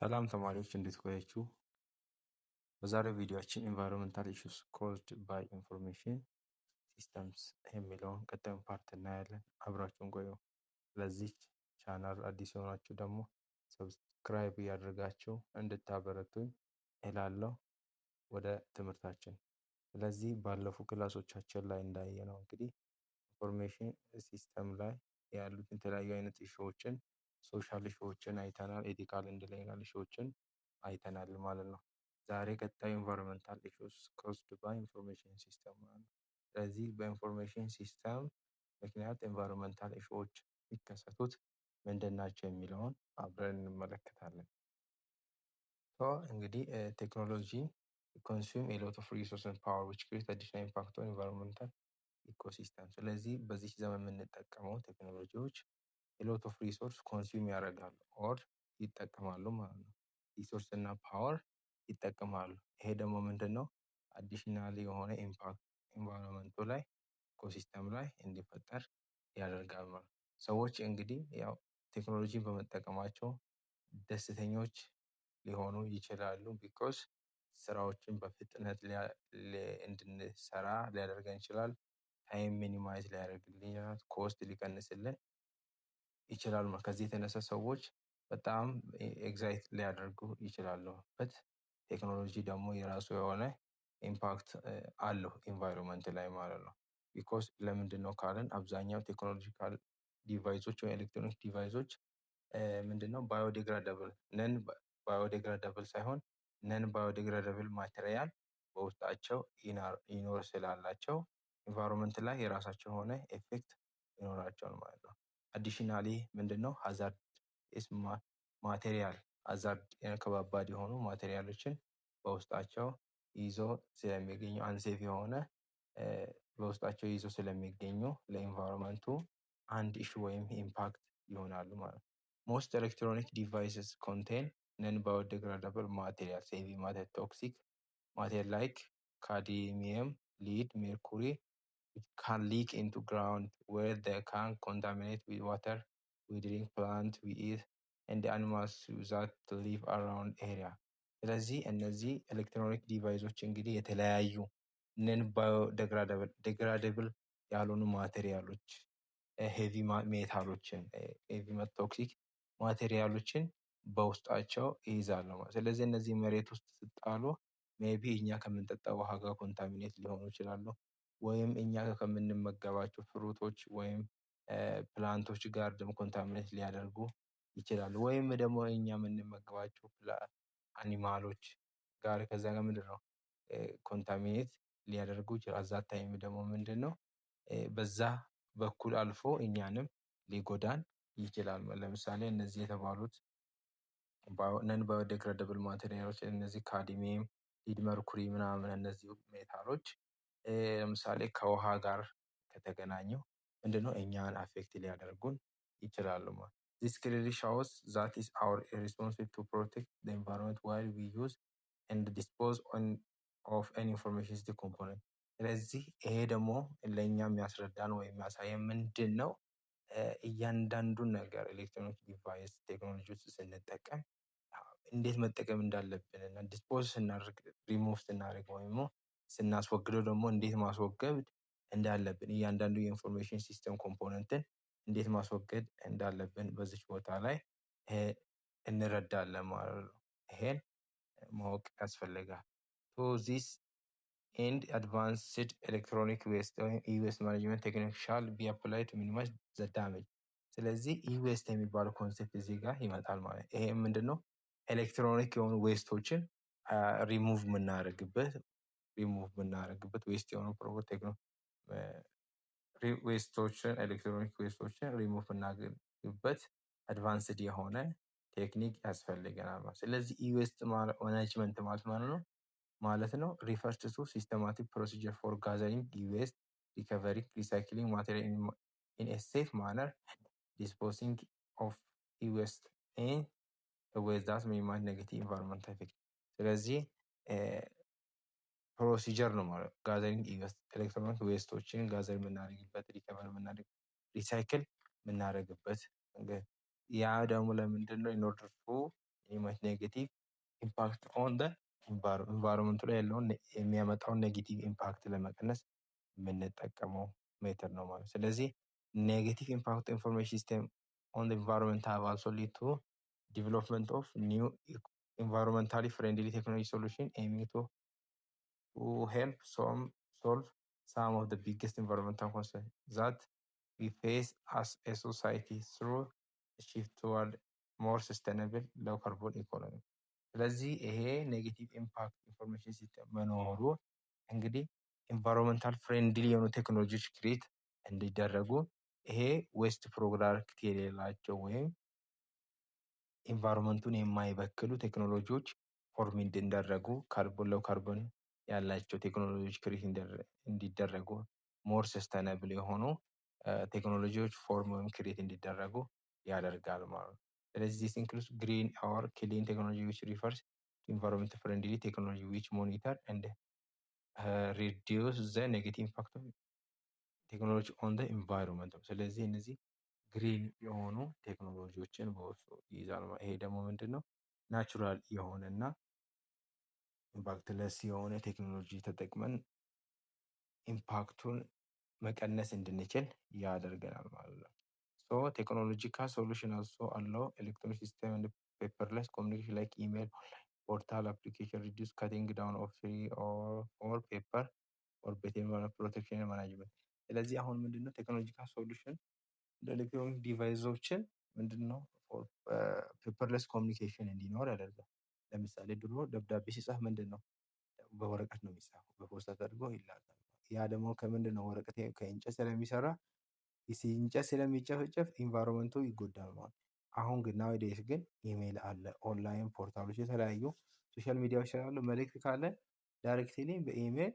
ሰላም ተማሪዎች እንዴት ቆያችሁ? በዛሬው ቪዲዮአችን ኢንቫይሮንመንታል ኢሹስ ኮዝድ ባይ ኢንፎርሜሽን ሲስተምስ የሚለውን ቀጣዩን ፓርት እናያለን። አብራችሁን ቆዩ። ለዚህ ቻናል አዲስ የሆናችሁ ደግሞ ሰብስክራይብ እያደረጋችሁ እንድታበረቱኝ እላለሁ። ወደ ትምህርታችን። ስለዚህ ባለፉ ክላሶቻችን ላይ እንዳየነው እንግዲህ ኢንፎርሜሽን ሲስተም ላይ ያሉትን የተለያዩ አይነት ኢሹዎችን ሶሻል ኢሹዎችን አይተናል። ኤቲካል ኤንድ ሌጋል ኢሹዎችን አይተናል ማለት ነው። ዛሬ ቀጣዩ ኢንቫይሮንመንታል ኢሹስ ኮዝድ ባይ ኢንፎርሜሽን ሲስተም ማለት ነው። ስለዚህ በኢንፎርሜሽን ሲስተም ምክንያት ኢንቫይሮንመንታል ኢሹዎች የሚከሰቱት ምንድን ናቸው የሚለውን አብረን እንመለከታለን። እንግዲህ ቴክኖሎጂ consume a lot of resources and power which create additional impact on environmental ecosystem። ስለዚህ በዚህ ዘመን የምንጠቀመው ቴክኖሎጂዎች a lot of resource consume ያደርጋሉ or ይጠቀማሉ ማለት ነው። ሪሶርስ እና ፓወር ይጠቀማሉ። ይሄ ደግሞ ምንድነው አዲሽናሊ የሆነ ኢምፓክት ኢንቫይሮንመንቱ ላይ ኢኮሲስተም ላይ እንዲፈጠር ያደርጋል ማለት ነው። ሰዎች እንግዲህ ያው ቴክኖሎጂን በመጠቀማቸው ደስተኞች ሊሆኑ ይችላሉ። ቢኮዝ ስራዎችን በፍጥነት እንድንሰራ ሊያደርገን ይችላል። ታይም ሚኒማይዝ ሊያደርግልን ይችላል። ኮስት ሊቀንስልን ይችላል። ከዚህ የተነሳ ሰዎች በጣም ኤግዛይት ሊያደርጉ ይችላሉ። በት ቴክኖሎጂ ደግሞ የራሱ የሆነ ኢምፓክት አለው ኢንቫይሮንመንት ላይ ማለት ነው። ቢኮዝ ለምንድነው ካልን አብዛኛው ቴክኖሎጂካል ዲቫይሶች ወይ ኤሌክትሮኒክ ዲቫይሶች ምንድነው ባዮዲግራደብል ነን ባዮዲግራደብል ሳይሆን ነን ባዮዲግራደብል ማቴሪያል በውስጣቸው ይኖር ስላላቸው ኢንቫይሮንመንት ላይ የራሳቸው የሆነ ኤፌክት ይኖራቸዋል ማለት ነው። አዲሽናሊ ምንድነው ሃዛርድ ማቴሪያል ሃዛርድ ከባባድ የሆኑ ማቴሪያሎችን በውስጣቸው ይዞ ስለሚገኙ አንሴፍ የሆነ በውስጣቸው ይዞ ስለሚገኙ ለኢንቫይሮንመንቱ አንድ ኢሹ ወይም ኢምፓክት ይሆናሉ ማለት ነው። ሞስት ኤሌክትሮኒክ ዲቫይስስ ኮንቴን ነን ባዮዲግራደብል ማቴሪያል heavy matter toxic material like cadmium, lead, mercury which can leak into ground where they can contaminate with water we drink, plant we eat and the animals that live around area። ስለዚህ እነዚህ ኤሌክትሮኒክ ዲቫይሶች እንግዲህ የተለያዩ ነን ባዮዲግራደብል ያልሆኑ ማቴሪያሎች ሄቪ ሜታሎችን ሄቪ ቶክሲክ ማቴሪያሎችን በውስጣቸው ይይዛሉ ማለት። ስለዚህ እነዚህ መሬት ውስጥ ሲጣሉ ሜቢ እኛ ከምንጠጣው ውሃ ጋር ኮንታሚኔት ሊሆኑ ይችላሉ። ወይም እኛ ከምንመገባቸው ፍሩቶች ወይም ፕላንቶች ጋር ደግሞ ኮንታሚኔት ሊያደርጉ ይችላሉ። ወይም ደግሞ እኛ የምንመገባቸው አኒማሎች ጋር ከዛ ጋር ምንድነው ኮንታሚኔት ሊያደርጉ ይችላሉ። ዛት ታይም ደግሞ ምንድነው በዛ በኩል አልፎ እኛንም ሊጎዳን ይችላል። ለምሳሌ እነዚህ የተባሉት ነን ባዮዲግራደብል ማቴሪያሎች እነዚህ ካድሚየም፣ ሊድ፣ መርኩሪ ምናምን እነዚህ ሜታሎች ለምሳሌ ከውሃ ጋር ከተገናኙ ምንድነው እኛን አፌክት ሊያደርጉን ይችላሉ ማለት። This clearly shows that is our responsibility to protect the environment while we use and dispose of any information system component። ስለዚህ ይሄ ደግሞ ለኛ የሚያስረዳን ወይ የሚያሳየን ምንድነው እያንዳንዱን ነገር ኤሌክትሮኒክ ዲቫይስ ቴክኖሎጂ ውስጥ ስንጠቀም እንዴት መጠቀም እንዳለብን እና ዲስፖዝ ስናደርግ ሪሙቭ ስናደርግ ወይም ስናስወግደው ደግሞ እንዴት ማስወገድ እንዳለብን እያንዳንዱ የኢንፎርሜሽን ሲስተም ኮምፖነንትን እንዴት ማስወገድ እንዳለብን በዚህ ቦታ ላይ እንረዳለን ማለት ነው። ይሄን ማወቅ ያስፈልጋል። So this and advanced electronic waste e-waste management technique shall be applied to minimize the damage። ስለዚህ e-waste የሚባለው ኮንሴፕት እዚህ ጋር ይመጣል ማለት ነው። ይሄ ምንድነው ኤሌክትሮኒክ የሆኑ ዌስቶችን ሪሙቭ የምናደርግበት ዌስት የሆኑ ዌስቶችን ኤሌክትሮኒክ ዌስቶችን ሪሙቭ የምናደርግበት አድቫንስድ የሆነ ቴክኒክ ያስፈልገናል ማለት። ስለዚህ e-waste ማኔጅመንት ማለት ነው refers to systematic procedure for gathering e-waste, recovering, recycling material in a safe manner, disposing of e-waste in a way that minimize negative environmental effect። ስለዚህ ፕሮሲጀር ነው ማለት ጋዘሪንግ ኤሌክትሮኒክ ዌስቶችን ጋዘር የምናደርግበት ሪከቨር የምናደርግበት ሪሳይክል የምናደርግበት ያ ደግሞ ለምንድነው in order to minimize ኔጌቲቭ ኢምፓክት ኦን ደ ኢንቫይሮንመንቱ ላይ ያለውን የሚያመጣውን ኔጌቲቭ ኢምፓክት ለመቀነስ የምንጠቀመው ሜተድ ነው ማለት። ስለዚህ ኔጌቲቭ ኢምፓክት ኢንፎርሜሽን ሲስተም ኦን ደ ኢንቫይሮንመንት ሃቭ አልሶ ሊድ ቱ ዲቨሎፕመንት ኦፍ ኒው ኢንቫይሮንመንታሊ ፍሬንድሊ ቴክኖሎጂ ሶሉሽን ኤሚንግ ቱ help solve some of the biggest environmental concerns that we face as a society through a shift toward more sustainable low carbon economy። ስለዚህ ይሄ ኔጌቲቭ ኢምፓክት ኢንፎርሜሽን ሲስተም መኖሩ እንግዲህ ኢንቫይሮንመንታል ፍሬንድሊ የሆኑ ቴክኖሎጂዎች ክሬት እንዲደረጉ ይሄ ዌስት ፕሮዳክት የሌላቸው ወይም ኢንቫይሮንመንቱን የማይበክሉ ቴክኖሎጂዎች ፎርም እንዲደረጉ ካርቦን ለው ካርቦን ያላቸው ቴክኖሎጂዎች ክሬት እንዲደረጉ ሞር ሰስተናብል የሆኑ ቴክኖሎጂዎች ፎርም ወይም ክሬት እንዲደረጉ ያደርጋል ማለት ነው። ስለዚህ this includes green or clean technology which refers to environment friendly technology which monitor and reduce the negative impact of technology on the environment። ስለዚህ እነዚህ ግሪን የሆኑ ቴክኖሎጂዎችን በውስጡ ይይዛል። ይሄ ደግሞ ምንድነው ናቹራል የሆነና ኢምፓክትለስ የሆነ ቴክኖሎጂ ተጠቅመን ኢምፓክቱን መቀነስ እንድንችል ያደርገናል ማለት ነው። ሶ ቴክኖሎጂካል ሶሉሽን አልሶ አለው ኤሌክትሮኒክ ሲስተም and paperless communication like email, portal application reduce cutting down of free or paper or better protection management። ስለዚህ አሁን ምንድነው ቴክኖሎጂካል ሶሉሽን ኤሌክትሮኒክ ዲቫይሶችን ምንድነው ፔፐርለስ ኮሚኒኬሽን እንዲኖር ያደርጋል። ለምሳሌ ድሮ ደብዳቤ ሲጻፍ ምንድነው በወረቀት ነው የሚጻፈው፣ በፖስታ ተደርጎ ይላካል። ያ ደግሞ ከምንድነው ወረቀት ከእንጨት ስለሚሰራ እንጨት ስለሚጨፈጨፍ ኢንቫይሮንመንቱ ይጎዳል ማለት። አሁን ግን ናውዴይስ ግን ኢሜል አለ፣ ኦንላይን ፖርታሎች፣ የተለያዩ ሶሻል ሚዲያዎች ስላሉ መልእክት ካለ ዳይሬክትሊ በኢሜል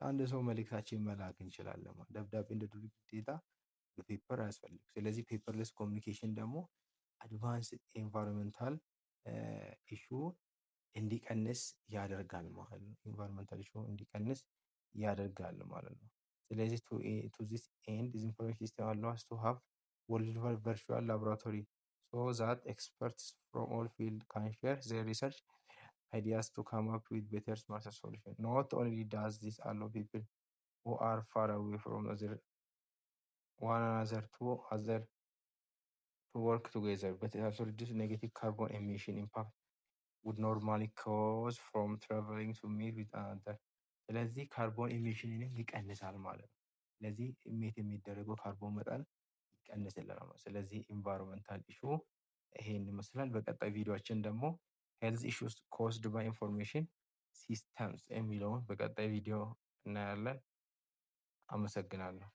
አንድ ሰው መልእክታችን መላክ እንችላለን ማለት። ደብዳቤ እንደ ድሮ ግዴታ በፔፐር አያስፈልግም። ስለዚህ ፔፐርለስ ኮሚኒኬሽን ደግሞ አድቫንስ ኢንቫይሮንመንታል ኢሹ እንዲቀንስ ያደርጋል ማለት ነው። ኢንቫይሮንመንታል ኢሹ እንዲቀንስ ያደርጋል ማለት ነው። ስለዚህ to this end this information system allows us to have worldwide virtual laboratory so that experts from all fields can share their research ideas to come up with better smarter solutions. Not only does this allow people who are far away from one another to work together, but it also reduces negative carbon emission impact would normally cause from traveling to meet with another። ስለዚህ ካርቦን ኢሚሽንን ይቀንሳል ማለት ነው። ስለዚህ ኢሚት የሚደረገው ካርቦን መጠን ይቀንስልናል። ስለዚህ ኢንቫይሮንመንታል ኢሹ ይሄን ይመስላል። በቀጣይ ቪዲዮአችን ደግሞ ሄልዝ ኢሹስ ኮዝድ ባይ ኢንፎርሜሽን ሲስተምስ የሚለውን በቀጣይ ቪዲዮ እናያለን። አመሰግናለሁ።